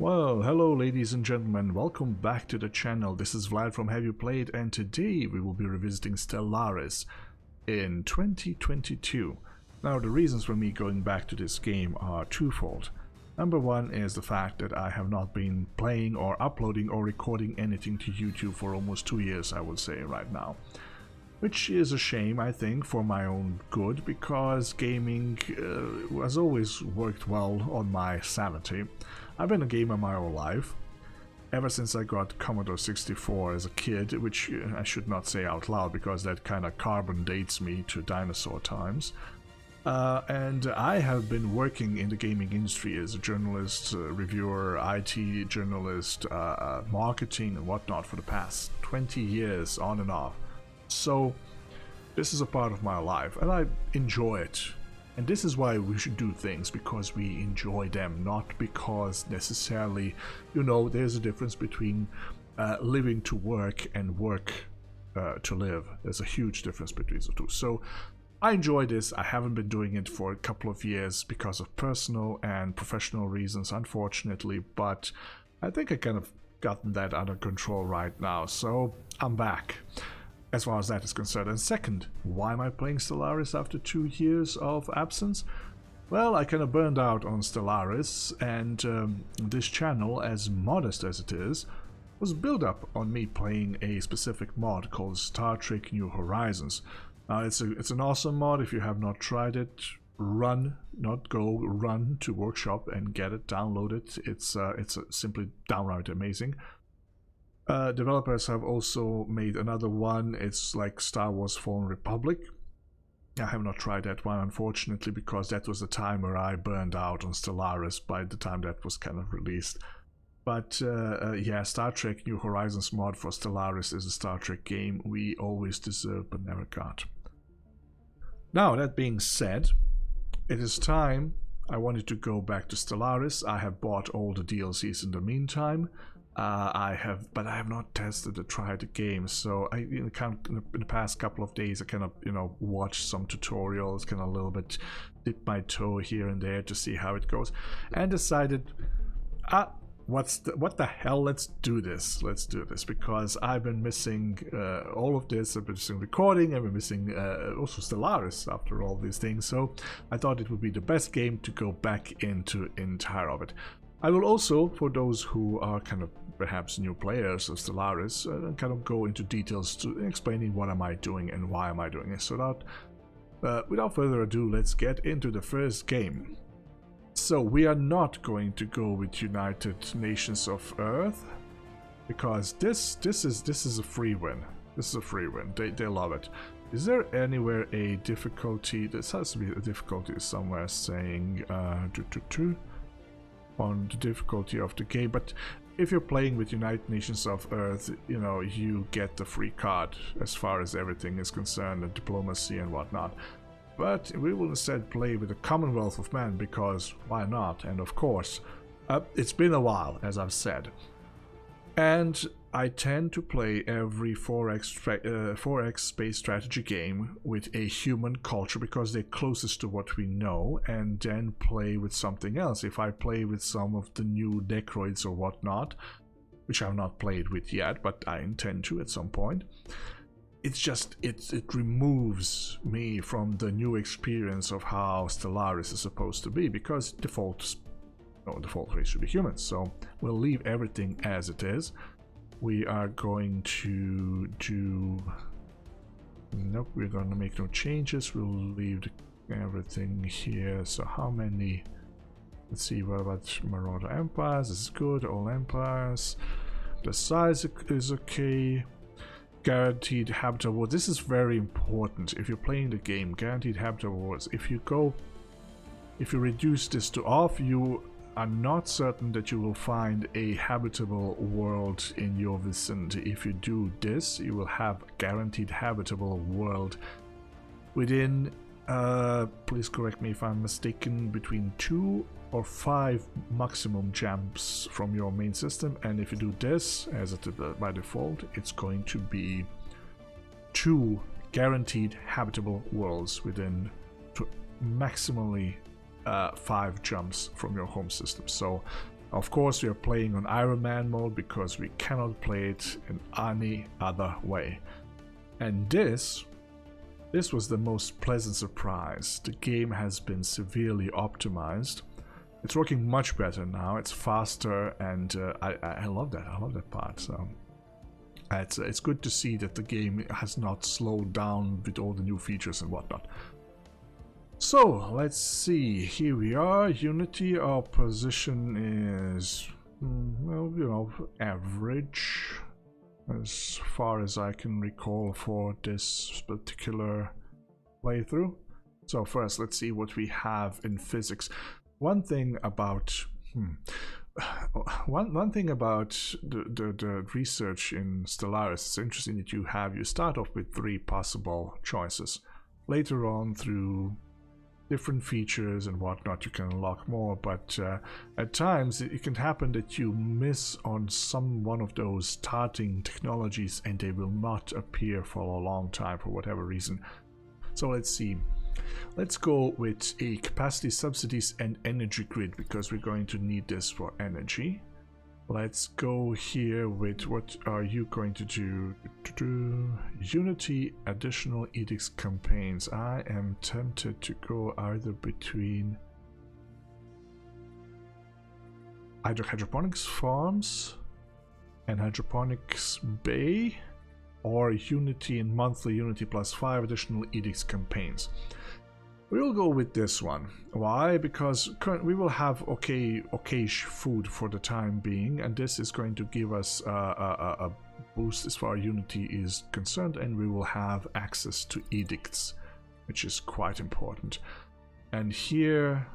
Well, hello ladies and gentlemen, welcome back to the channel. This is Vlad from Have You Played, and today we will be revisiting Stellaris in 2022. Now, the reasons for me going back to this game are twofold. Number one is the fact that I have not been playing or uploading or recording anything to YouTube for almost 2 years, I would say, right now. Which is a shame, I think, for my own good, because gaming has always worked well on my sanity. I've been a gamer my whole life, ever since I got Commodore 64 as a kid, which I should not say out loud because that kind of carbon dates me to dinosaur times. And I have been working in the gaming industry as a journalist, reviewer, IT journalist, marketing and whatnot for the past 20 years on and off. So this is a part of my life and I enjoy it. And this is why we should do things, because we enjoy them, not because necessarily, you know, there's a difference between living to work and work to live. There's a huge difference between the two. So I enjoy this. I haven't been doing it for a couple of years because of personal and professional reasons, unfortunately, but I think I kind of gotten that under control right now. So I'm back, as far as that is concerned. And second, why am I playing Stellaris after 2 years of absence? Well, I kind of burned out on Stellaris, and this channel, as modest as it is, was built up on me playing a specific mod called Star Trek New Horizons. It's an awesome mod. If you have not tried it, run to Workshop and get it, download it. It's simply downright amazing. Developers have also made another one. It's like Star Wars Fallen Republic. I have not tried that one, unfortunately, because that was the time where I burned out on Stellaris by the time that was kind of released. But yeah, Star Trek New Horizons mod for Stellaris is a Star Trek game we always deserved but never got. Now, that being said, it is time. I wanted to go back to Stellaris. I have bought all the DLCs in the meantime. But I have not tested or tried the game, so in the past couple of days I kind of, watched some tutorials, kind of a little bit dip my toe here and there to see how it goes, and decided, what the hell, let's do this, because I've been missing all of this. I've been missing recording, I've been missing also Stellaris after all these things, so I thought it would be the best game to go back into entire of it. I will also, for those who are kind of perhaps new players of Stellaris, kind of go into details to explaining what am I doing and why am I doing it. So that, without further ado, let's get into the first game. So we are not going to go with United Nations of Earth, because this is a free win. This is a free win. They love it. Is there anywhere a difficulty? There has to be a difficulty somewhere saying on the difficulty of the game, but if you're playing with United Nations of Earth, you get the free card as far as everything is concerned, and diplomacy and whatnot. But we will instead play with the Commonwealth of Man, because why not? And of course, it's been a while, as I've said, and I tend to play every 4X space strategy game with a human culture because they're closest to what we know, and then play with something else. If I play with some of the new Necroids or whatnot, which I've not played with yet, but I intend to at some point, it's just, it removes me from the new experience of how Stellaris is supposed to be, because default race should be humans. So we'll leave everything as it is. We are going to do... Nope, we're going to make no changes. We'll leave everything here. So how many... Let's see, what about Marauder Empires? This is good. All Empires. The size is okay. Guaranteed habitable worlds. This is very important if you're playing the game. Guaranteed habitable worlds. If you reduce this to off, you are not certain that you will find a habitable world in your vicinity. If you do this, you will have a guaranteed habitable world within, please correct me if I'm mistaken, between 2 or 5 maximum jumps from your main system. And if you do this, as it by default, it's going to be 2 guaranteed habitable worlds within maximally 5 jumps from your home system. So Of course, we are playing on Iron Man mode because we cannot play it in any other way. And this was the most pleasant surprise. The game has been severely optimized. It's working much better now. It's faster, and I love that. I love that part. So it's good to see that the game has not slowed down with all the new features and whatnot. So let's see. Here we are. Unity. Our position is, well, you know, average, as far as I can recall for this particular playthrough. So first, let's see what we have in physics. One thing about one thing about the research in Stellaris, it's interesting that you start off with 3 possible choices. Later on, through different features and whatnot, you can unlock more, but at times it can happen that you miss on one of those starting technologies and they will not appear for a long time for whatever reason. So let's see. Let's go with a capacity, subsidies, and energy grid because we're going to need this for energy. Let's go here with, what are you going to do? Unity, additional edicts campaigns. I am tempted to go either between hydroponics farms and hydroponics bay, or Unity and monthly Unity +5 additional edicts campaigns. We'll go with this one. Why? Because we will have okay food for the time being, and this is going to give us a boost as far as Unity is concerned, and we will have access to edicts, which is quite important. And here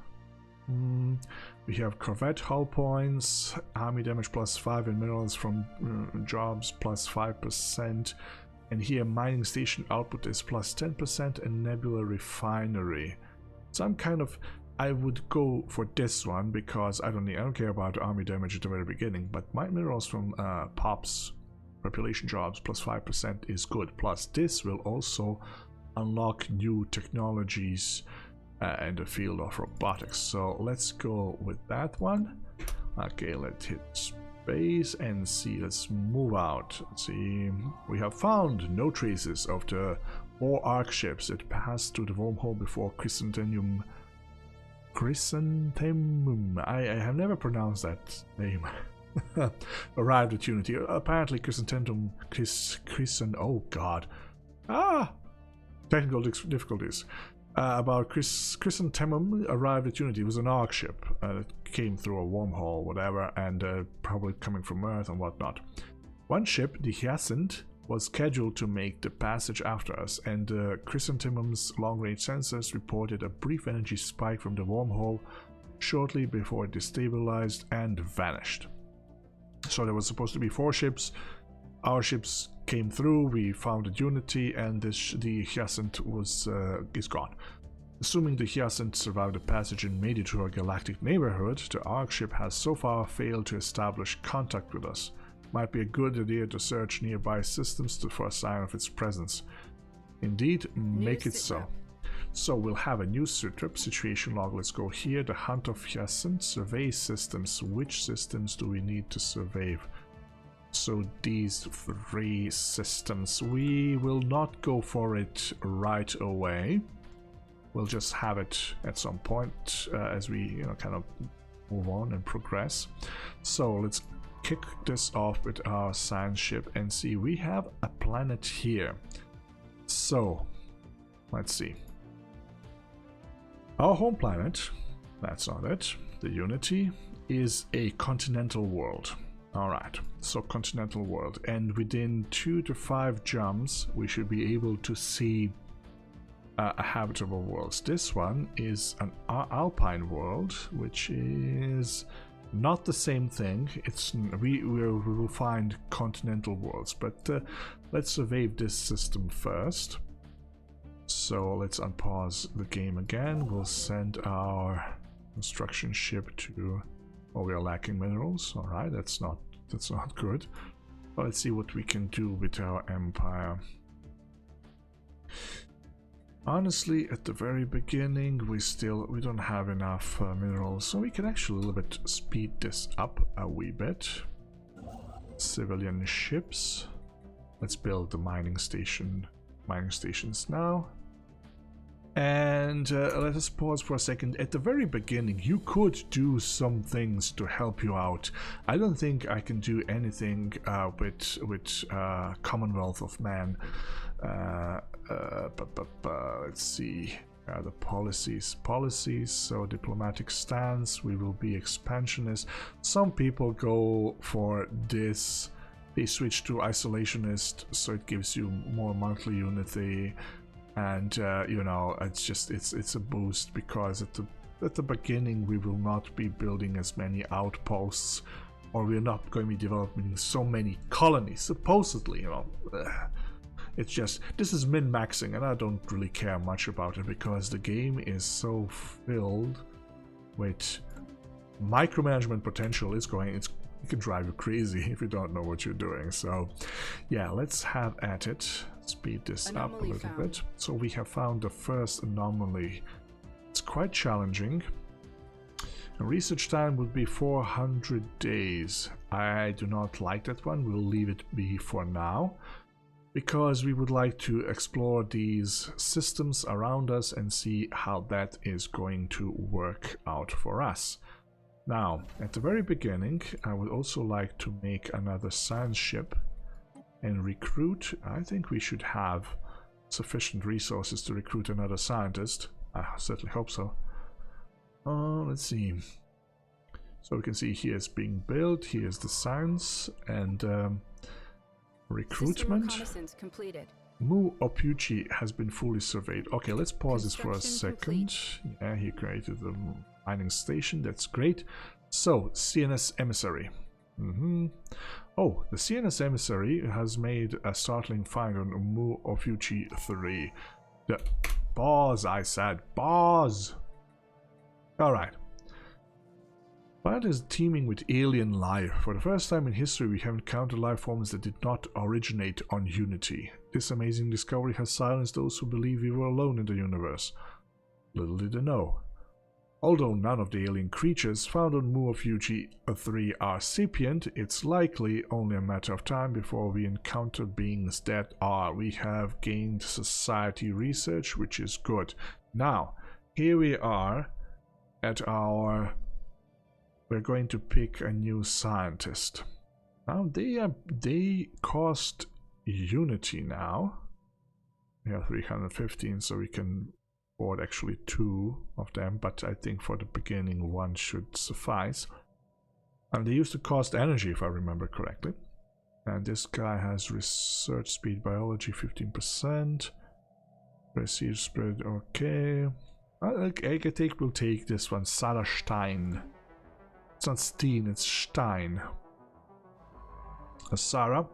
we have corvette hull points, army damage +5, and minerals from jobs +5%. And here mining station output is +10%, and nebula refinery. So I'm kind of, I would go for this one because I don't care about army damage at the very beginning, but my minerals from POPs, population jobs +5% is good. Plus this will also unlock new technologies in the field of robotics. So let's go with that one. Okay, let's hit base and see. Let's move out. Let's see. We have found no traces of the 4 arc ships that passed through the wormhole before Chrysanthemum. I have never pronounced that name. Arrived at Unity. Apparently Chrysanthemum. Oh god. Technical difficulties. About Chrysanthemum arrived at Unity. It was an arc ship that came through a wormhole, whatever, and probably coming from Earth and whatnot. One ship, the Hyacinth, was scheduled to make the passage after us, and Chrysanthemum's long-range sensors reported a brief energy spike from the wormhole shortly before it destabilized and vanished. So there was supposed to be 4 ships. Our ships came through, we founded Unity, and the Hyacinth is gone. Assuming the Hyacinth survived the passage and made it to our galactic neighborhood, the Ark ship has so far failed to establish contact with us. Might be a good idea to search nearby systems for a sign of its presence. Indeed, make it so. So we'll have a new trip situation log. Let's go here. The hunt of Hyacinth. Survey systems. Which systems do we need to survey? So these 3 systems. We will not go for it right away. We'll just have it at some point as we kind of move on and progress. So let's kick this off with our science ship and see. We have a planet here. So let's see. Our home planet, that's not it, the Unity, is a continental world. Alright, so continental world, and within 2 to 5 jumps we should be able to see a habitable world. This one is an alpine world, which is not the same thing. We will find continental worlds, but let's survey this system first. So let's unpause the game again. We'll send our construction ship to. Oh, we are lacking minerals. All right, that's not good. But let's see what we can do with our empire. Honestly, at the very beginning, we don't have enough minerals, so we can actually a little bit speed this up a wee bit. Civilian ships. Let's build the mining stations now. And let us pause for a second. At the very beginning, you could do some things to help you out. I don't think I can do anything with Commonwealth of Man. Let's see. The policies. So diplomatic stance. We will be expansionist. Some people go for this. They switch to isolationist, so it gives you more monthly unity. And you know, it's a boost, because at the beginning we will not be building as many outposts, or we're not going to be developing so many colonies, supposedly, you know. It's just, this is min-maxing, and I don't really care much about it, because the game is so filled with micromanagement potential. It can drive you crazy if you don't know what you're doing. So yeah, let's have at it. Speed this up a little bit. So we have found the first anomaly. It's quite challenging. The research time would be 400 days. I do not like that one. We'll leave it be for now, because we would like to explore these systems around us and see how that is going to work out for us. Now, at the very beginning, I would also like to make another science ship and recruit. I think we should have sufficient resources to recruit another scientist. I certainly hope so. Let's see. So we can see here it's being built. Here's the science and recruitment. Mu Opuchi has been fully surveyed. Okay, let's pause this for a second. Yeah, he created the mining station. That's great. So, CNS emissary. Oh, the CNS emissary has made a startling find on Mu Opuchi 3. The pause, I said. Pause! Alright. Planet is teeming with alien life. For the first time in history, we have encountered life forms that did not originate on Unity. This amazing discovery has silenced those who believe we were alone in the universe. Little did they know. Although none of the alien creatures found on Mu Opuchi 3 are sapient, it's likely only a matter of time before we encounter beings that are. We have gained society research, which is good. Now, here we are at our... We're going to pick a new scientist. Now, they cost Unity now. We have 315, so we can afford actually 2 of them, but I think for the beginning 1 should suffice. And they used to cost energy, if I remember correctly. And this guy has research speed biology 15%. Prestige spread, okay. I think we'll take this one, Sarah Stein. It's not Steen, it's Stein. Sarah,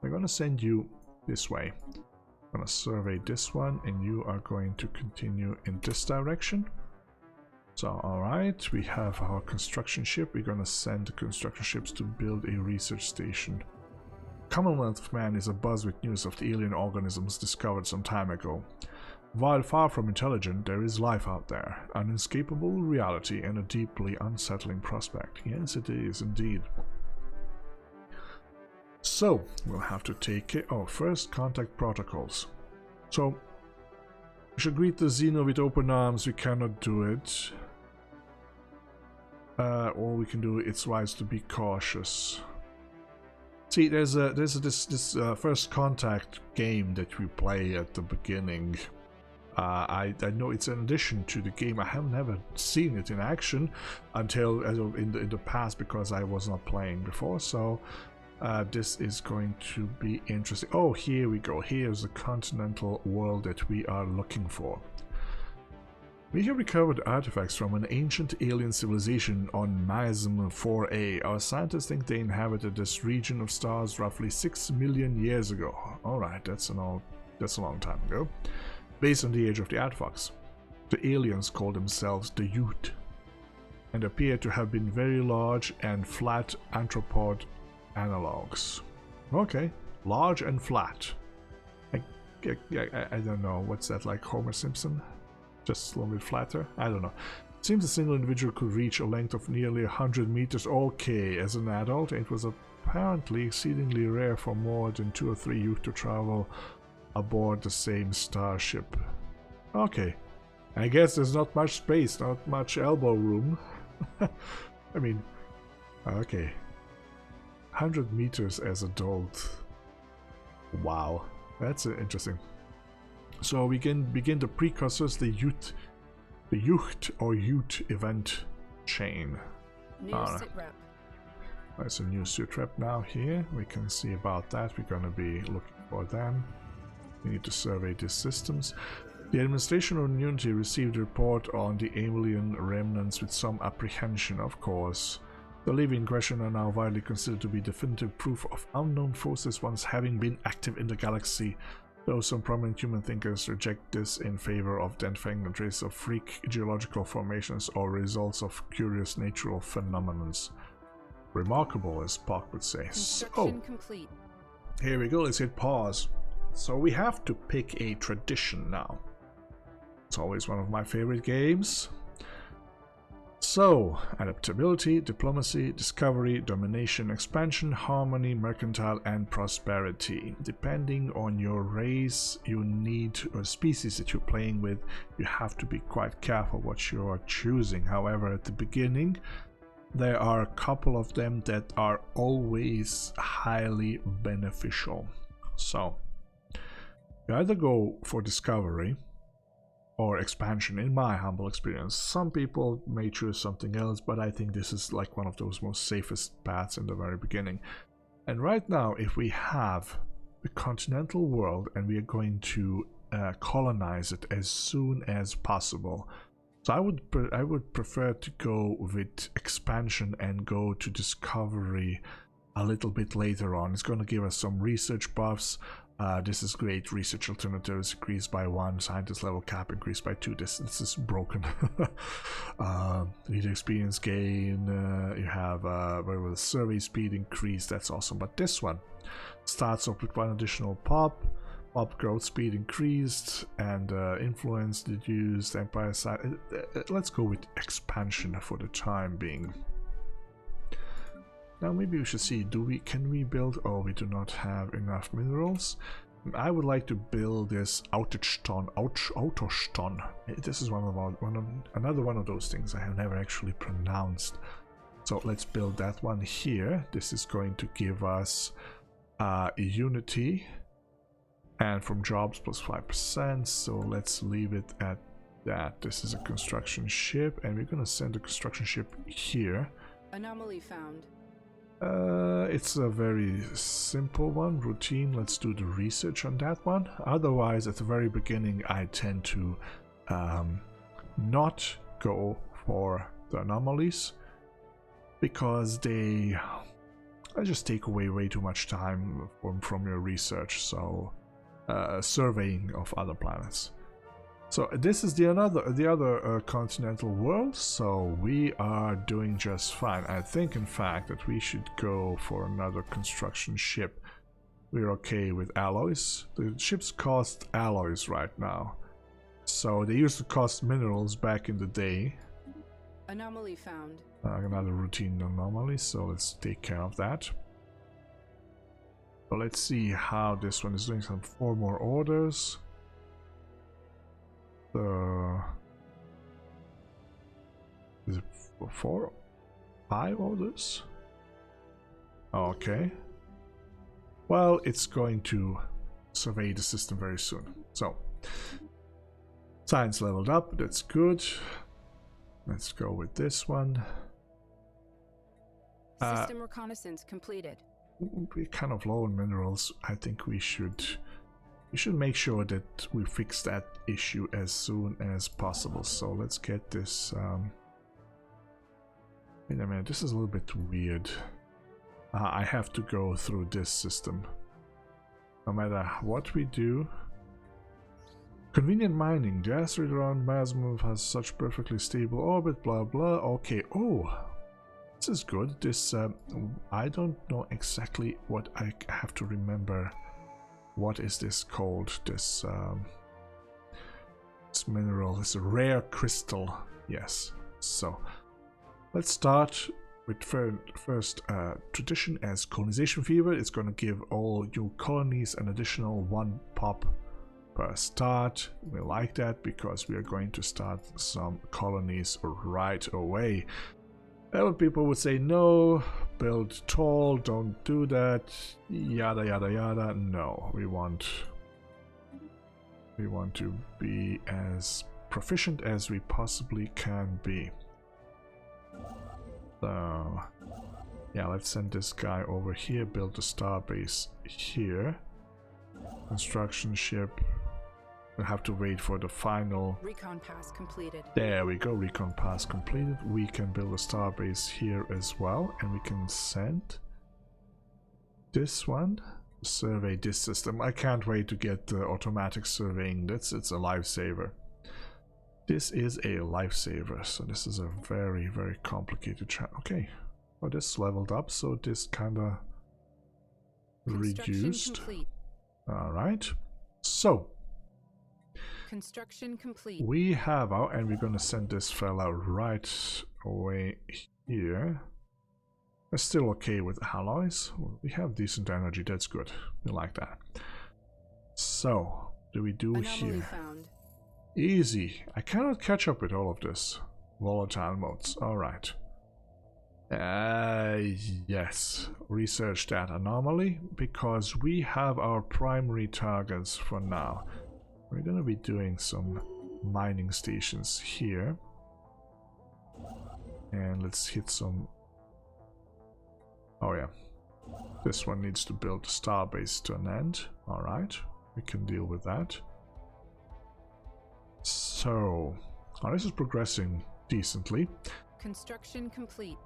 we're gonna send you this way. I'm gonna survey this one, and you are going to continue in this direction. So, alright, we have our construction ship. We're gonna send the construction ships to build a research station. Commonwealth of Man is abuzz with news of the alien organisms discovered some time ago. While far from intelligent, there is life out there, an inescapable reality and a deeply unsettling prospect. Yes, it is indeed. So, we'll have to take it. Oh, first contact protocols. So, we should greet the Xeno with open arms. We cannot do it. Or we can do it's wise to be cautious. See, there's this first contact game that we play at the beginning. I know it's an addition to the game. I have never seen it in action until in the past, because I was not playing before. So this is going to be interesting. Oh, here we go. Here's the continental world that we are looking for. We have recovered artifacts from an ancient alien civilization on Miasm 4A. Our scientists think they inhabited this region of stars roughly 6 million years ago. Alright, that's a long time ago. Based on the age of the artifacts, the aliens call themselves the Ute, and appear to have been very large and flat anthropod analogues. Okay, large and flat. I don't know, what's that, like Homer Simpson? Just a little bit flatter? I don't know. It seems a single individual could reach a length of nearly 100 meters. Okay, as an adult, it was apparently exceedingly rare for more than 2 or 3 youth to travel aboard the same starship. Okay, I guess there's not much space, not much elbow room. I mean, okay. 100 meters as adult. Wow, that's interesting. So we can begin the precursors, the youth event chain. New sit rep. There's a new suit rep now here. We can see about that. We're gonna be looking for them. We need to survey these systems. The administration of Unity received a report on the alien remnants with some apprehension, of course. The living in question are now widely considered to be definitive proof of unknown forces once having been active in the galaxy, though some prominent human thinkers reject this in favor of identifying the traces of freak geological formations or results of curious natural phenomena. Remarkable, as Spock would say. Construction complete. Here we go, let's hit pause. So we have to pick a tradition now. It's always one of my favorite games. So, adaptability, diplomacy, discovery, domination, expansion, harmony, mercantile, and prosperity. Depending on your race, you need, or species that you're playing with, you have to be quite careful what you are choosing. However, at the beginning, there are a couple of them that are always highly beneficial. So, you either go for discovery or expansion, in my humble experience. Some people may choose something else, but I think this is like one of those most safest paths in the very beginning. And right now, if we have the continental world and we are going to colonize it as soon as possible, so I would prefer to go with expansion and go to discovery a little bit later on. It's going to give us some research buffs. This is great. Research alternatives increased by 1, scientist level cap increased by 2. This is broken. Leader experience gain, you have the survey speed increase, that's awesome. But this one starts off with 1 additional pop growth speed increased, and influence reduced, empire size. Let's go with expansion for the time being. Now maybe we should see, can we build? Oh, we do not have enough minerals. I would like to build this Autoston. This is another one of those things I have never actually pronounced. So let's build that one here. This is going to give us unity, and from jobs plus 5%. So let's leave it at that. This is a construction ship, and we're gonna send a construction ship here. Anomaly found. It's a very simple one, routine. Let's do the research on that one. Otherwise, at the very beginning, I tend to not go for the anomalies because they just take away way too much time from your research. So, surveying of other planets. So this is the other continental world, so we are doing just fine. I think, in fact, that we should go for another construction ship. We're okay with alloys. The ships cost alloys right now. So they used to cost minerals back in the day. Anomaly found. Another routine anomaly, so let's take care of that. So let's see how this one is doing. Some 4 more orders. Is it 4? 5 orders? Okay. Well, it's going to survey the system very soon. So, science leveled up, that's good. Let's go with this one. System reconnaissance completed. We're kind of low on minerals. I think we should make sure that we fix that issue as soon as possible. So let's get this. Wait a minute, this is a little bit weird. I have to go through this system. No matter what we do. Convenient mining. The asteroid around Masmov has such perfectly stable orbit, blah blah. Okay, oh, this is good. This, I don't know exactly what I have to remember what is this called? This mineral, this rare crystal. Yes. So let's start with first tradition as colonization fever. It's going to give all new colonies an additional 1 pop per start. We like that because we are going to start some colonies right away. People would say no, build tall, don't do that, yada yada yada. No, we want to be as proficient as we possibly can be. So yeah, let's send this guy over here, build a starbase here. Construction ship. We'll have to wait for the final Recon pass completed. There we go, recon pass completed. We can build a starbase here as well, and we can send this one to survey this system. I can't wait to get the automatic surveying. It's a lifesaver. This is a lifesaver, so this is a very, very complicated okay. Oh, this leveled up, so this kinda reduced. Alright. So construction complete. we have our, and we're gonna send this fella right away here. We're still okay with alloys. We have decent energy, that's good. We like that. So, do we do Anomaly here? found. Easy. I cannot catch up with all of this. Volatile modes. Alright. Yes. Research that anomaly because we have our primary targets for now. We're gonna be doing some mining stations here. And let's hit some... Oh yeah. This one needs to build a starbase to an end. Alright. We can deal with that. So... Oh, this is progressing decently. Construction complete.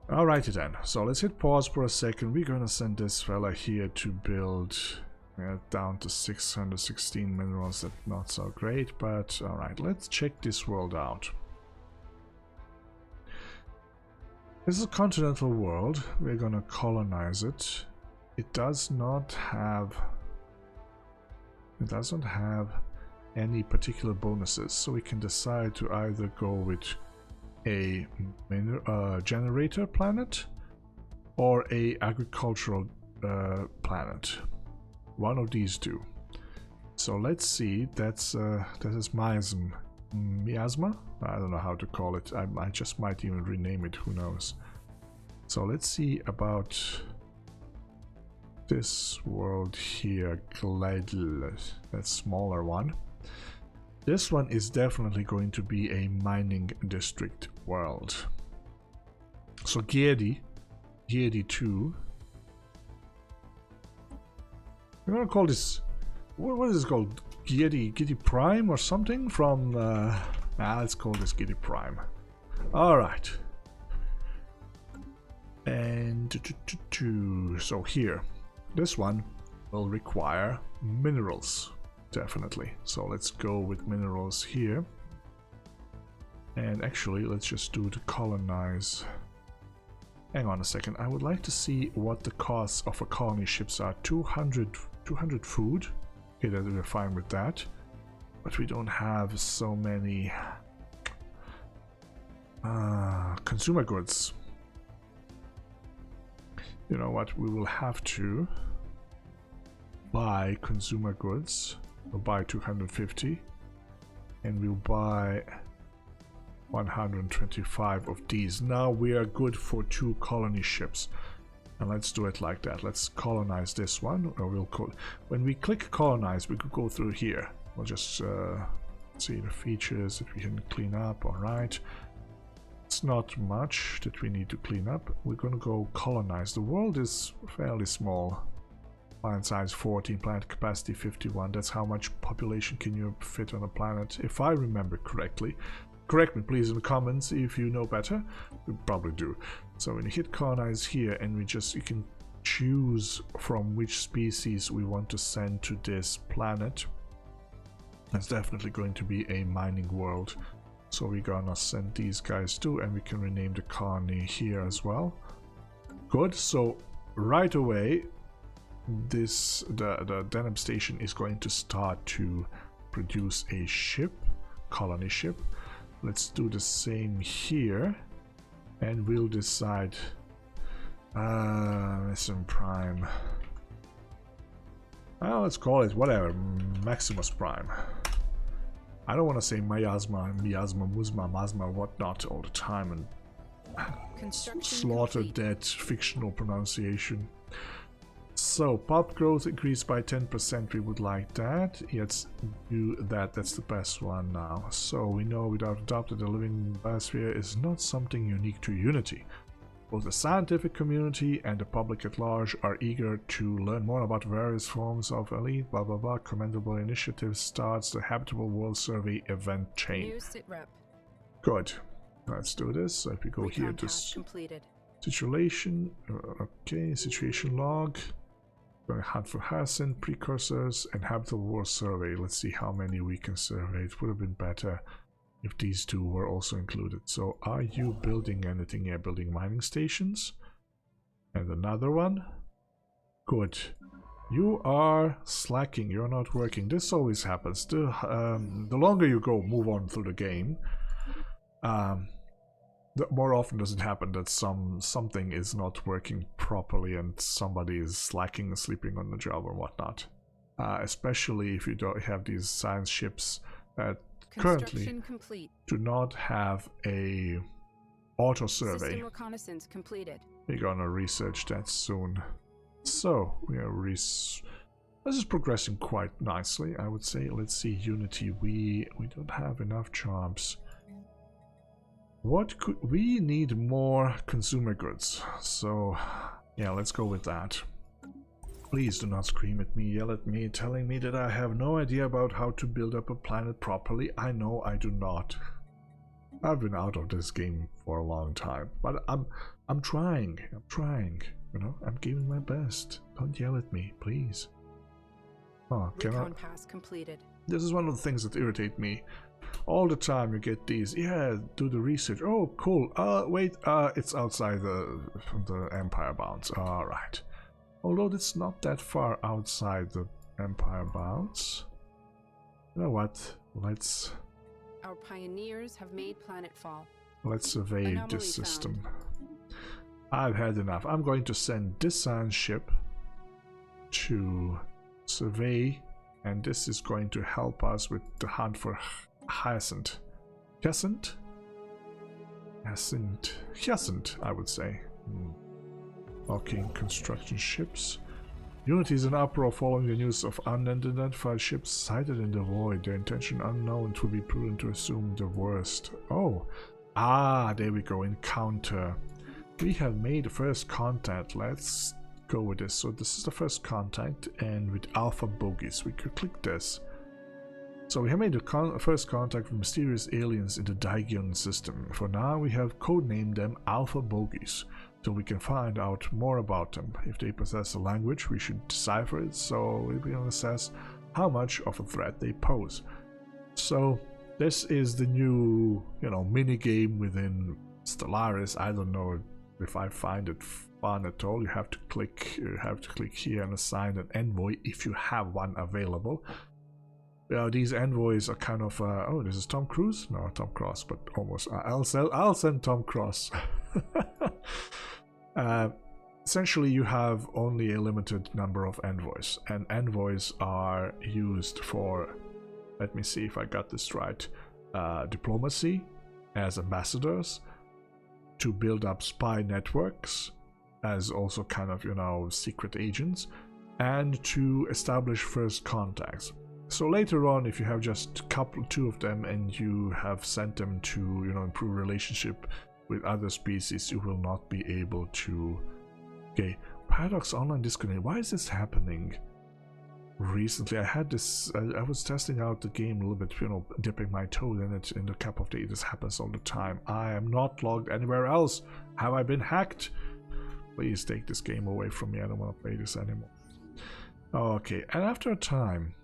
Alrighty then. So let's hit pause for a second. We're gonna send this fella here to build... down to 616 minerals. That's not so great, but alright, let's check this world out. This is a continental world. We're gonna colonize it. It doesn't have any particular bonuses, so we can decide to either go with a generator planet or a agricultural planet. One of these two. So let's see. That is miasma. I don't know how to call it. I just might even rename it. Who knows? So let's see about this world here. Gledl. That smaller one. This one is definitely going to be a mining district world. So Giedi 2. I'm gonna call this, what is it called? Giedi Prime or something from, let's call this Giedi Prime. Alright. And, so here, this one will require minerals, definitely. So let's go with minerals here. And actually, let's just do the colonize. Hang on a second, I would like to see what the costs of a colony ships are. 200 food. Okay, that we're fine with that. But we don't have so many consumer goods. You know what? We will have to buy consumer goods. We'll buy 250. And we'll buy 125 of these. Now we are good for 2 colony ships. And let's do it like that. Let's colonize this one. Or when we click colonize, we could go through here. We'll just see the features that we can clean up. Alright. It's not much that we need to clean up. We're gonna go colonize. The world is fairly small. Planet size 14, planet capacity 51. That's how much population can you fit on a planet, if I remember correctly. Correct me please in the comments if you know better. You probably do. So when you hit colonize here, and you can choose from which species we want to send to this planet. That's definitely going to be a mining world. So we're gonna send these guys too, and we can rename the colony here as well. Good, so right away the Denham station is going to start to produce a ship, colony ship. Let's do the same here, and we'll decide Mission Prime. Let's call it whatever, Maximus Prime. I don't want to say miasma, musma, masma, whatnot all the time and slaughter that fictional pronunciation. So, pop growth increased by 10%, we would like that. Let's do that, that's the best one now. So, we know without a doubt that the living biosphere is not something unique to Unity. Both the scientific community and the public at large are eager to learn more about various forms of elite, blah blah blah. Commendable initiative starts the Habitable World Survey event chain. New sit rep. Good. Let's do this. So if we go here to situation, okay, situation log. Going to hunt for hyacinth precursors and Habitable World Survey. Let's see how many we can survey. It would have been better if these two were also included. So are you building anything here? Building mining stations? And another one? Good. You are slacking, you're not working. This always happens. The longer you go, move on through the game, the more often does it happen that something is not working properly and somebody is slacking and sleeping on the job or whatnot. Especially if you don't have these science ships that currently do not have a auto survey. System reconnaissance completed. We're gonna research that soon. So we are this is progressing quite nicely, I would say. Let's see, Unity. We don't have enough jobs. What could we need? More consumer goods. So yeah, let's go with that. Please do not scream at me, yell at me, telling me that I have no idea about how to build up a planet properly. I know I do not. I've been out of this game for a long time, but I'm trying. You know, I'm giving my best. Don't yell at me, please. Oh, Recon pass completed. This is one of the things that irritate me. All the time you get these, yeah, do the research. Oh, cool. Wait, it's outside the Empire bounds. Alright. Although it's not that far outside the Empire bounds. You know what? Let's... Our pioneers have made planetfall. Let's survey this system. I've had enough. I'm going to send this science ship to survey, and this is going to help us with the hunt for hyacinth. Hyacinth, I would say. Okay, construction ships. Unity is in uproar following the news of unidentified ships sighted in the void. Their intention unknown. It would be prudent to assume the worst. Oh, there we go. Encounter. We have made the first contact. Let's go with this. So this is the first contact, and with alpha bogies, we could click this. So we have made the first contact with mysterious aliens in the Daigion system. For now, we have codenamed them Alpha Bogies, so we can find out more about them. If they possess a language, we should decipher it, so we can assess how much of a threat they pose. So this is the new, mini game within Stellaris. I don't know if I find it fun at all. You have to click here and assign an envoy if you have one available. These envoys are kind of oh, this is Tom Cruise? No, Tom Cross, but almost. I'll send Tom Cross. Essentially, you have only a limited number of envoys, and envoys are used for, let me see if I got this right, diplomacy as ambassadors, to build up spy networks as also kind of, secret agents, and to establish first contacts. So later on, if you have just two of them and you have sent them to, improve relationship with other species, you will not be able to. Okay, Paradox Online disconnect. Why is this happening? Recently, I had this. I was testing out the game a little bit, dipping my toe in it in the cup of tea. This happens all the time. I am not logged anywhere else. Have I been hacked? Please take this game away from me. I don't want to play this anymore. Okay, and after a time,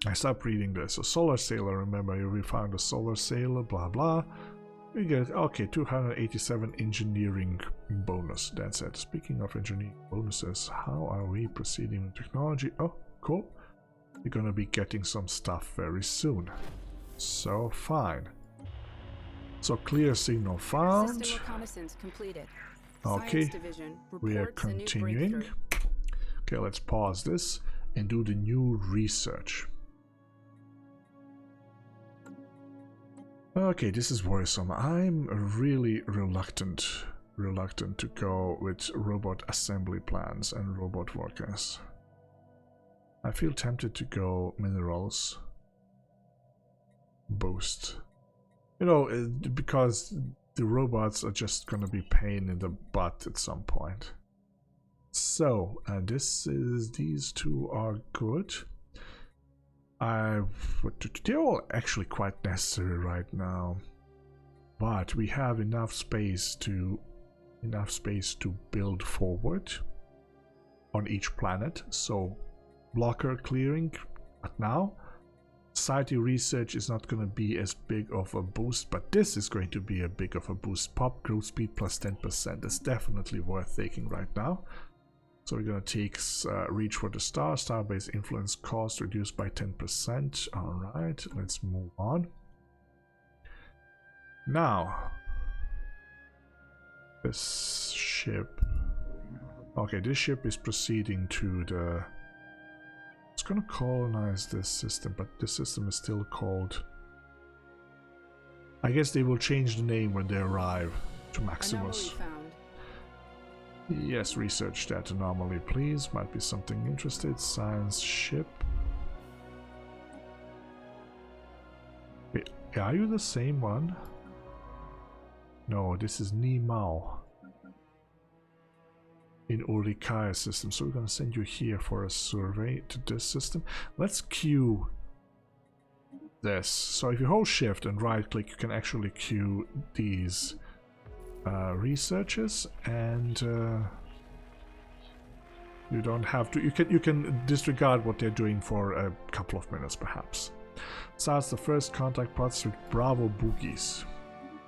I stopped reading this. A solar sailor, remember, we found a solar sailor, blah blah. We get, okay, 287 engineering bonus. That's it. Speaking of engineering bonuses, how are we proceeding with technology? Oh, cool. We're gonna be getting some stuff very soon. So, fine. So, clear signal found. System reconnaissance completed. Okay, Science division we are reports a new continuing. breakthrough. Okay, let's pause this and do the new research. Okay, this is worrisome. I'm really reluctant to go with robot assembly plans and robot workers. I feel tempted to go minerals boost. You know, because the robots are just gonna be pain in the butt at some point. So, these two are good. They're all actually quite necessary right now, but we have enough space to build forward on each planet. So, blocker clearing, but now society research is not going to be as big of a boost, but this is going to be a big of a boost. Pop growth speed plus 10%. That's definitely worth taking right now. So we're going to take reach for the star. Star-based influence cost reduced by 10%. Alright, let's move on. Now, this ship. Okay, this ship is proceeding to the... It's going to colonize this system, but this system is still called... I guess they will change the name when they arrive to Maximus. Anomaly found. Yes, research that anomaly, please. Might be something interested. Science ship. Wait, are you the same one? No, this is Nimao in Urikaya system. So we're gonna send you here for a survey to this system. Let's queue this. So if you hold shift and right click, you can actually queue these researches, and you don't have to. You can disregard what they're doing for a couple of minutes, perhaps. Starts the first contact pods with Bravo Boogies.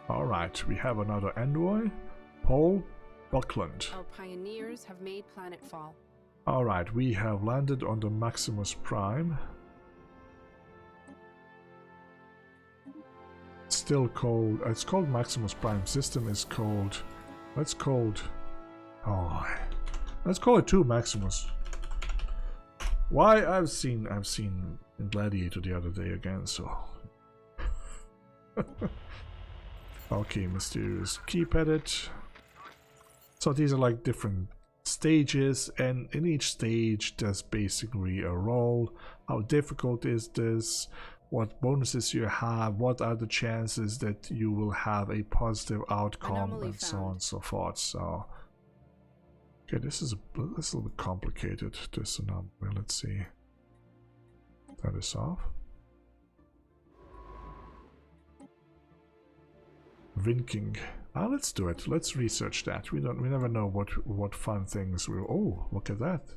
All right, we have another envoy, Paul Buckland. Our pioneers have made planetfall. All right, we have landed on the Maximus Prime. Still called, it's called Maximus Prime. System is called, let's call it 2 Maximus. Why? I've seen Gladiator the other day again, so okay, mysterious keep at it. So these are like different stages, and in each stage there's basically a role. How difficult is this? What bonuses you have, what are the chances that you will have a positive outcome, Anomaly and so found. on and so forth. So, okay, this is a little bit complicated, this anomaly. Let's see. That is off. Winking. Let's do it. Let's research that. We never know what fun things will. Oh, look at that.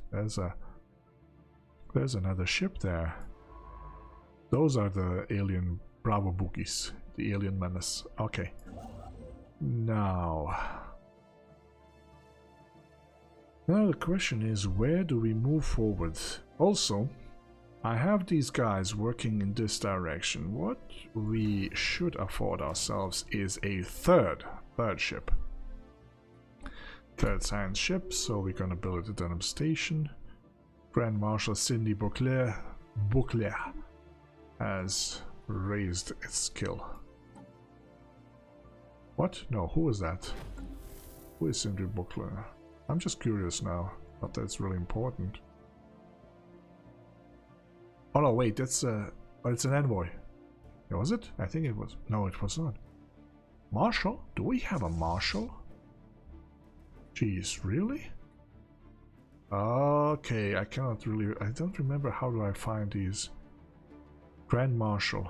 There's another ship there. Those are the alien Bravo Boogies, the alien menace. Okay. Now the question is, where do we move forward? Also, I have these guys working in this direction. What we should afford ourselves is a third ship. Third science ship, so we're gonna build it at Dunham Station. Grand Marshal Cindy Beauclair has raised its skill. What? No, who is that? Who is Cindy Beauclair? I'm just curious now. Not that it's really important. Oh no, wait, that's it's an envoy. Was it? I think it was. No, it was not. Marshal? Do we have a marshal? Jeez, really? Okay, I cannot really. I don't remember how do I find these. Grand Marshal.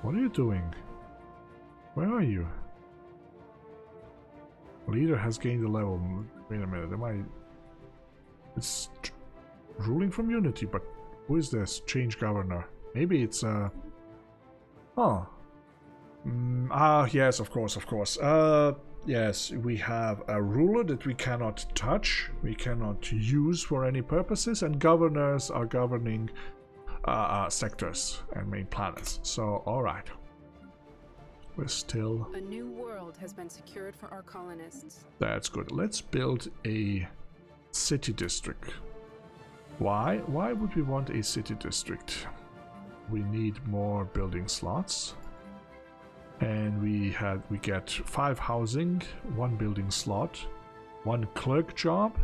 What are you doing? Where are you? Leader has gained a level. Wait a minute, am I... It's ruling from Unity, but Who is this? Change governor. Maybe it's oh. Yes, of course. Yes, we have a ruler that we cannot touch, we cannot use for any purposes, and governors are governing sectors and main planets. So, alright. We're still... A new world has been secured for our colonists. That's good. Let's build a city district. Why? Why would we want a city district? We need more building slots. And we get 5 housing, 1 building slot, 1 clerk job.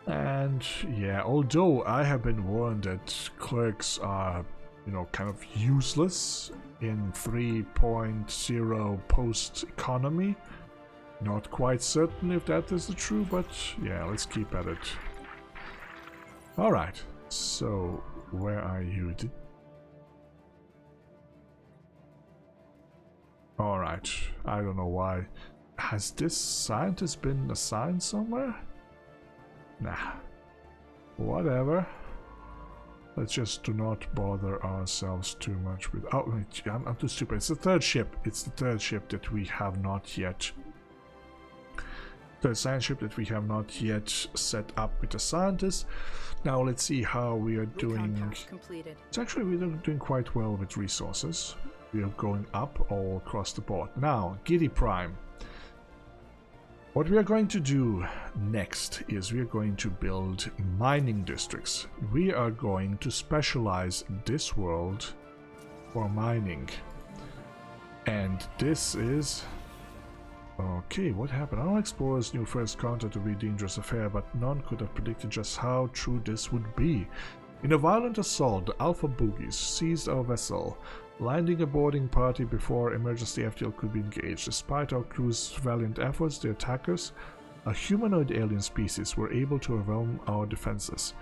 And yeah, although I have been warned that clerks are, you know, kind of useless in 3.0 post economy. Not quite certain if that is the true, but yeah, let's keep at it. Alright, so where are you? Alright, I don't know why. Has this scientist been assigned somewhere? Nah. Whatever. Let's just do not bother ourselves too much with... Oh, I'm too stupid. It's the third ship. It's the third ship that we have not yet... The science ship that we have not yet set up with the scientists. Now let's see how we are doing. It's actually, we're doing quite well with resources. We are going up all across the board. Now, Giddy Prime. What we are going to do next is we are going to build mining districts. We are going to specialize this world for mining. And this is... Okay, what happened? Our explorers knew first contact to be a dangerous affair, but none could have predicted just how true this would be. In a violent assault, the Alpha Boogies seized our vessel, landing a boarding party before emergency FTL could be engaged. Despite our crew's valiant efforts, the attackers, a humanoid alien species, were able to overwhelm our defenses.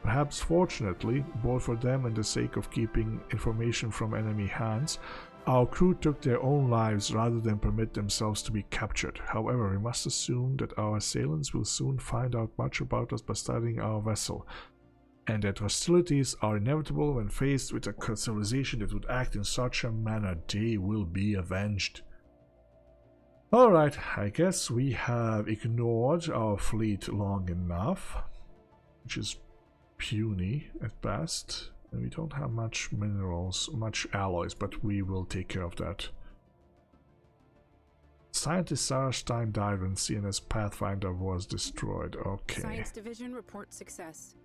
Perhaps fortunately, both for them and the sake of keeping information from enemy hands, our crew took their own lives rather than permit themselves to be captured. However, we must assume that our assailants will soon find out much about us by studying our vessel, and that hostilities are inevitable when faced with a civilization that would act in such a manner. They will be avenged. Alright, I guess we have ignored our fleet long enough, which is puny at best. And we don't have much minerals, much alloys, but we will take care of that. Scientist Sarah Stein died when CNS Pathfinder was destroyed. Okay. Science Division reports success.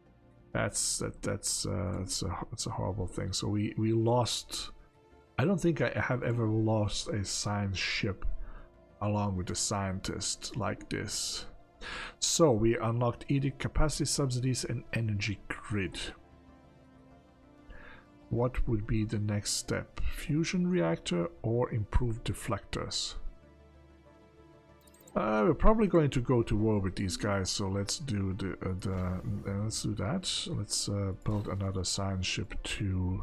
That's a horrible thing. So we lost. I don't think I have ever lost a science ship along with a scientist like this. So we unlocked edict capacity subsidies and energy grid. What would be the next step? Fusion reactor or improved deflectors? We're probably going to go to war with these guys, so let's do let's do that. Let's build another science ship to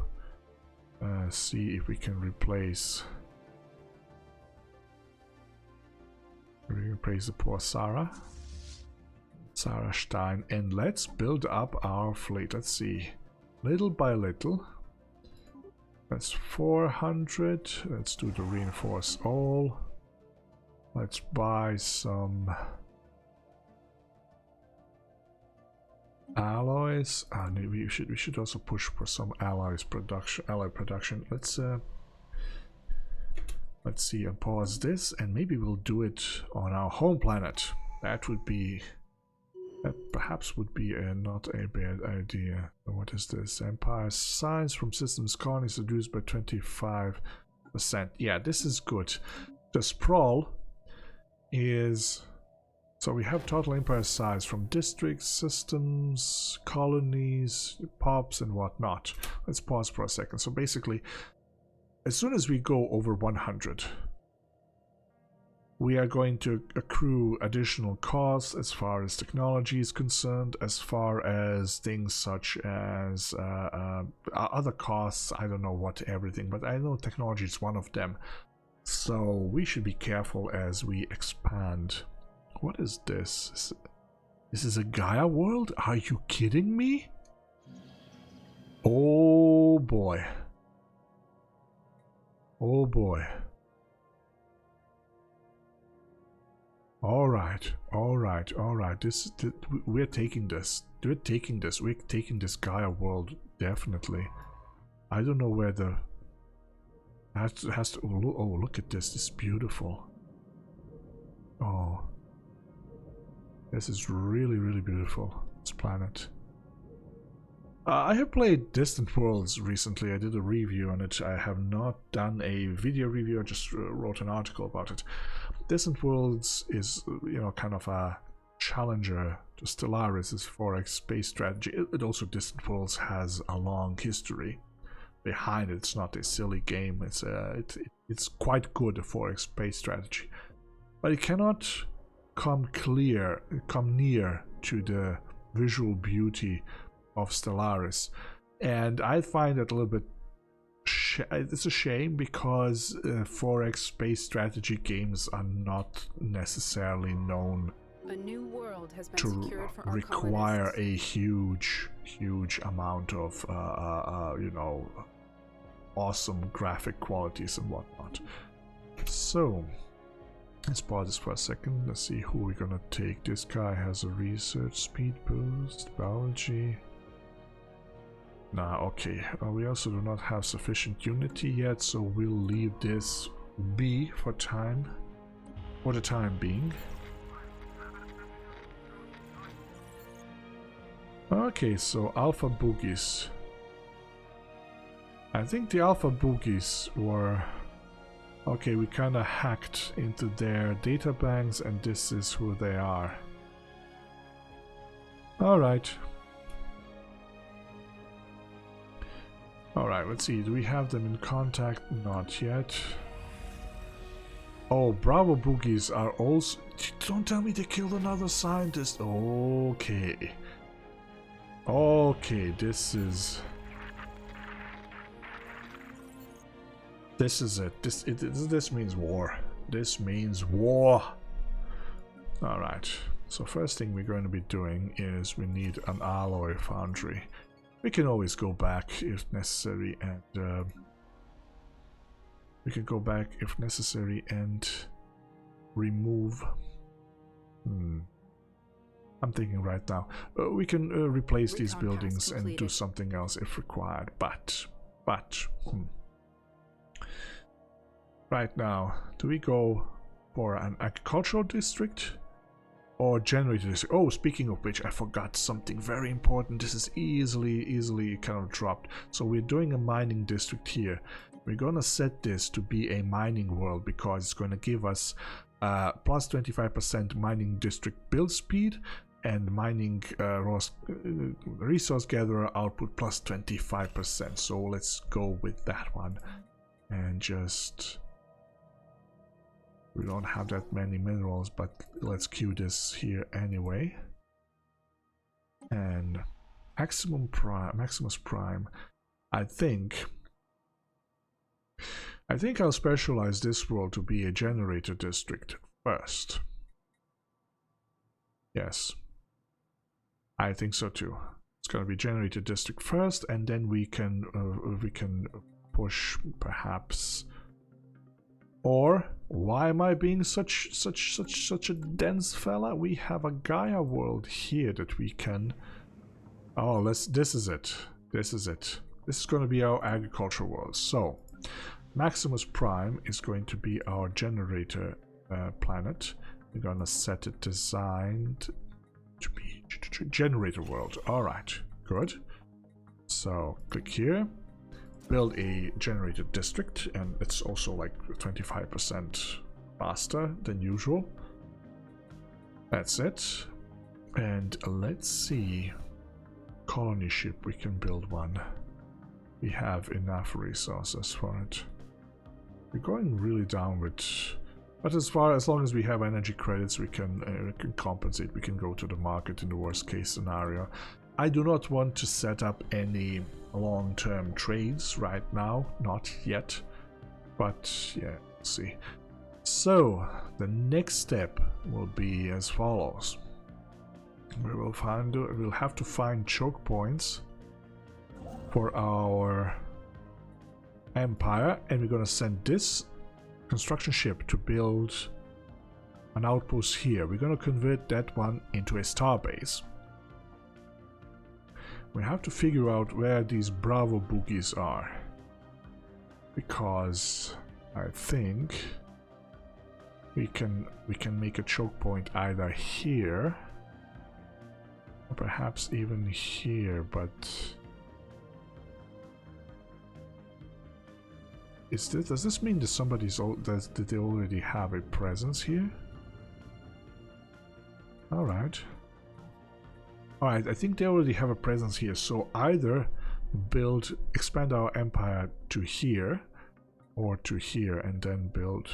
see if we can replace the poor Sarah Stein, and let's build up our fleet. Let's see, little by little. That's 400. Let's do the reinforce all. Let's buy some alloys. We should also push for some alloy production. Let's see and pause this, and maybe we'll do it on our home planet. That perhaps would be not a bad idea. What is this? Empire science from systems colonies reduced by 25%. Yeah, this is good. The sprawl is... So we have total empire size from districts, systems, colonies, pops, and whatnot. Let's pause for a second. So basically, as soon as we go over 100, we are going to accrue additional costs as far as technology is concerned, as far as things such as other costs. I don't know what everything, but I know technology is one of them. So we should be careful as we expand. What is this? This is a Gaia world? Are you kidding me? Oh boy. Oh boy. Alright, alright, alright. We're taking this. We're taking this Gaia world, definitely. I don't know where the... Has to oh, look at this. This is beautiful. Oh. This is really, really beautiful. This planet. I have played Distant Worlds recently. I did a review on it. I have not done a video review. I just wrote an article about it. Distant Worlds is, you know, kind of a challenger to Stellaris' 4X space strategy. It also, Distant Worlds has a long history behind it. It's not a silly game. It's quite good, a 4X space strategy, but it cannot come near to the visual beauty of Stellaris, and I find it a little bit it's a shame, because 4X space strategy games are not necessarily known A new world has been to secured for our require colonists. a huge amount of you know, awesome graphic qualities and whatnot. So let's pause this for a second. Let's see who we're gonna take. This guy has a research speed boost, biology. Nah, okay. We also do not have sufficient unity yet, so we'll leave this be for the time being. Okay, so Alpha Boogies. I think the Alpha Boogies were... Okay, we kinda hacked into their data banks, and this is who they are. Alright. Alright, let's see. Do we have them in contact? Not yet. Oh, Bravo Boogies are also... Don't tell me they killed another scientist. Okay. Okay, this is it. This means war. This means war. Alright. So first thing we're going to be doing is we need an alloy foundry. We can always go back if necessary, and we can go back if necessary and remove. I'm thinking right now. We can replace these buildings and do something else if required. But right now, do we go for an agricultural district or generator district? Oh, speaking of which, I forgot something very important. This is easily kind of dropped. So we're doing a mining district here. We're gonna set this to be a mining world because it's gonna give us plus 25% mining district build speed and mining resource gatherer output plus 25%. So let's go with that one. And just... we don't have that many minerals, but let's queue this here anyway. And Maximus Prime. I think I'll specialize this world to be a generator district first. Yes, I think so too. It's gonna be generator district first, and then we can push perhaps. Or why am I being such a dense fella? We have a Gaia world here that we can. Oh, this is it. This is going to be our agriculture world. So Maximus Prime is going to be our generator planet. We're gonna set it designed to be generator world. All right, good. So click here. Build a generator district, and it's also like 25% faster than usual. That's it. And let's see. Colony ship, we can build one. We have enough resources for it. We're going really downward, but as long as we have energy credits, we can compensate. We can go to the market in the worst case scenario. I do not want to set up any long-term trades right now, not yet, but yeah, let's see. So the next step will be as follows. We'll have to find choke points for our empire, and we're gonna send this construction ship to build an outpost here. We're gonna convert that one into a starbase. We have to figure out where these Bravo boogies are, because I think we can make a choke point either here or perhaps even here, but does this mean that did they already have a presence here? Alright, I think they already have a presence here, so either expand our empire to here or to here and then build.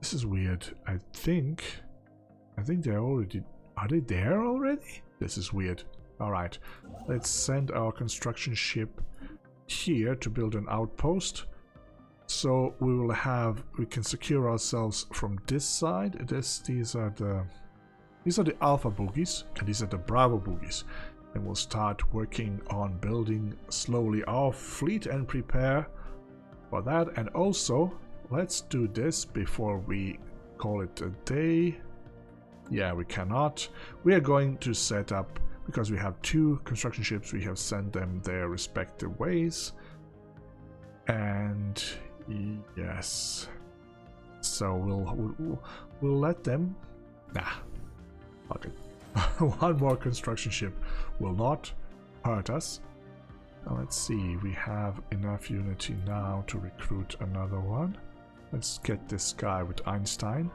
This is weird. I think they're already... Are they there already? This is weird. Alright, let's send our construction ship here to build an outpost. So we can secure ourselves from this side. These are the Alpha boogies, and these are the Bravo boogies. And we'll start working on building slowly our fleet and prepare for that. And also, let's do this before we call it a day. Yeah, we cannot. We are going to set up, because we have 2 construction ships, we have sent them their respective ways. And yes, so we'll let them. Okay. One more construction ship will not hurt us. Now let's see, we have enough unity now to recruit another one. Let's get this guy with Einstein.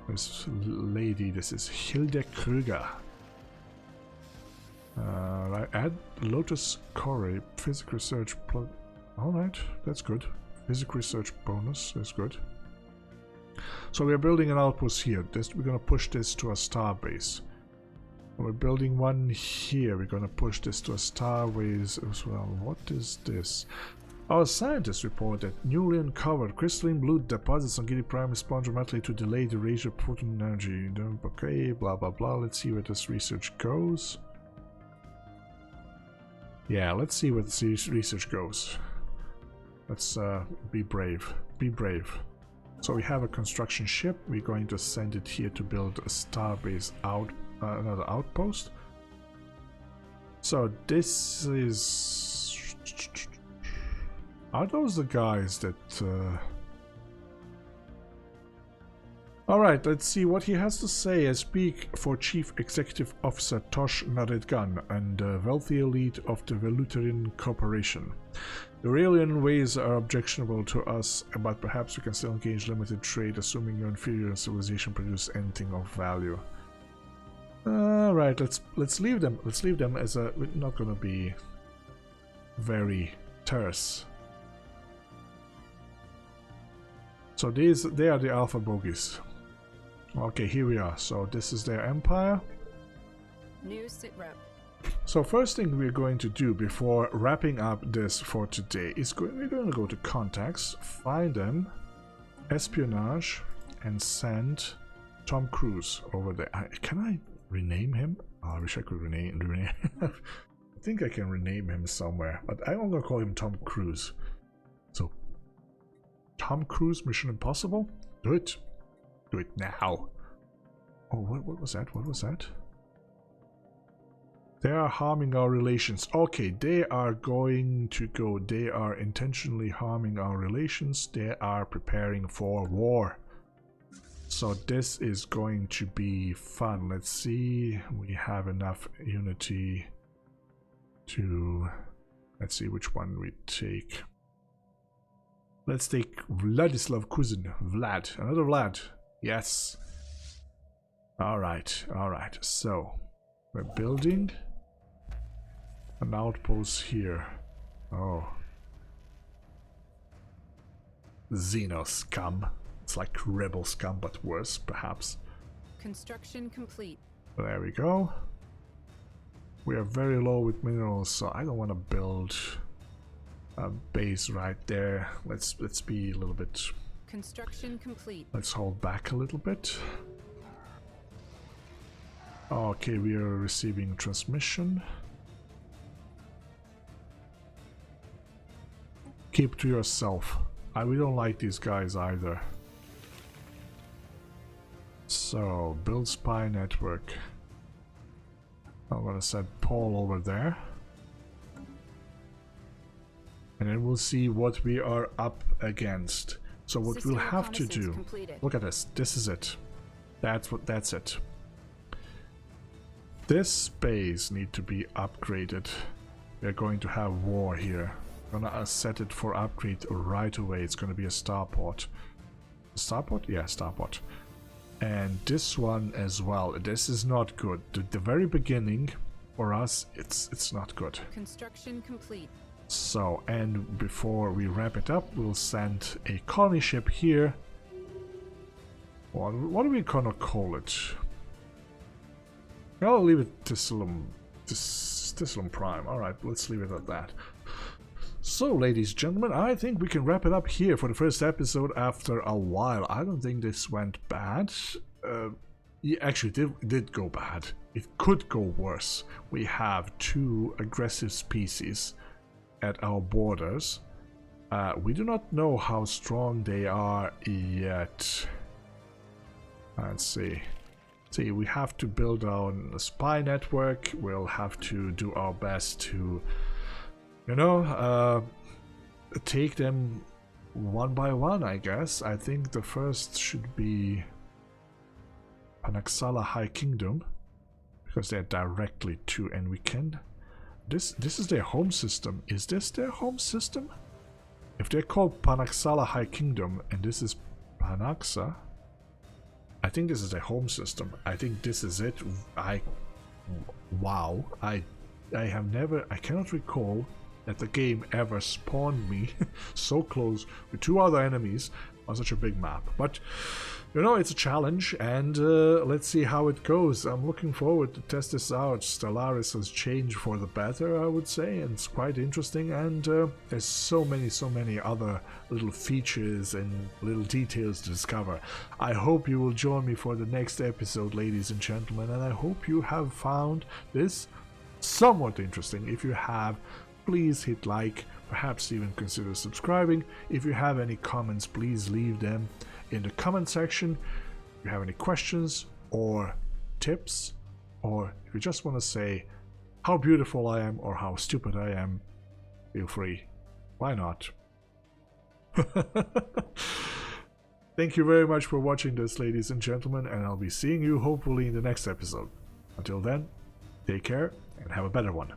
This lady, this is Hilde Krüger. Right, add Lotus Corey, physics research. Alright, that's good. Physics research bonus, that's good. So we're building an outpost here. We're gonna push this to a star base. We're building one here. We're gonna push this to a star base as well. What is this? Our scientists report that newly uncovered crystalline blue deposits on Giddy Prime respond dramatically to delayed erasure proton energy. Okay, blah blah blah. Let's see where this research goes. Yeah, let's see where this research goes. Let's be brave. Be brave. So we have a construction ship. We're going to send it here to build a starbase another outpost. So this is... Are those the guys that... Alright, let's see what he has to say. I speak for Chief Executive Officer Tosh Naredgan and the wealthy elite of the Velutarian Corporation. The Aurelian ways are objectionable to us, but perhaps we can still engage limited trade, assuming your inferior civilization produces anything of value. Alright, let's leave them. Let's leave them as we're not gonna be very terse. So they are the Alpha bogies. Okay, here we are. So this is their empire. New sitrep. So first thing we're going to do before wrapping up this for today is we're going to go to contacts, find them, espionage, and send Tom Cruise over there. Can I rename him? Oh, I wish I could rename I think I can rename him somewhere, but I'm going to call him Tom Cruise. So Tom Cruise, Mission Impossible? Do it. Do it now. Oh, what was that? What was that? They are harming our relations. Okay, they are going to go. They are intentionally harming our relations. They are preparing for war. So this is going to be fun. Let's see. We have enough unity to... Let's see which one we take. Let's take Vladislav Kuzin. Vlad. Another Vlad. Yes. Alright, alright. So, we're building an outpost here. Oh. Xeno scum. It's like rebel scum, but worse, perhaps. Construction complete. There we go. We are very low with minerals, so I don't want to build a base right there. Let's be a little bit... Construction complete. Let's hold back a little bit. Okay, we are receiving transmission. Keep to yourself. We don't like these guys either. So, build spy network. I'm gonna set Paul over there. And then we'll see what we are up against. So what System we'll have to reconnaissance do... completed. Look at this. This is it. That's it. This base need to be upgraded. We're going to have war here. I'm gonna set it for upgrade right away. It's gonna be a starport. Starport? Yeah, starport. And this one as well. This is not good. The very beginning for us, it's not good. Construction complete. So, and before we wrap it up, we'll send a colony ship here. What are we gonna call it? I'll leave it Tissalum Prime. Alright, let's leave it at that. So, ladies and gentlemen, I think we can wrap it up here for the first episode after a while. I don't think this went bad. Yeah, actually, it did go bad. It could go worse. We have 2 aggressive species at our borders. We do not know how strong they are yet. Let's see. See, we have to build our spy network. We'll have to do our best to, you know, take them one by one, I guess. I think the first should be Panaxala High Kingdom, because they're directly to, and we can... This is their home system. Is this their home system? If they're called Panaxala High Kingdom, and this is Panaxa, I think this is their home system. I think this is it. Wow. I cannot recall that the game ever spawned me so close with 2 other enemies on such a big map. But, you know, it's a challenge, and let's see how it goes. I'm looking forward to test this out. Stellaris has changed for the better, I would say, and it's quite interesting, and there's so many other little features and little details to discover. I hope you will join me for the next episode, ladies and gentlemen, and I hope you have found this somewhat interesting. If you have, please hit like, perhaps even consider subscribing. If you have any comments, please leave them in the comment section. If you have any questions or tips, or if you just want to say how beautiful I am or how stupid I am, feel free. Why not? Thank you very much for watching this, ladies and gentlemen, and I'll be seeing you hopefully in the next episode. Until then, take care and have a better one.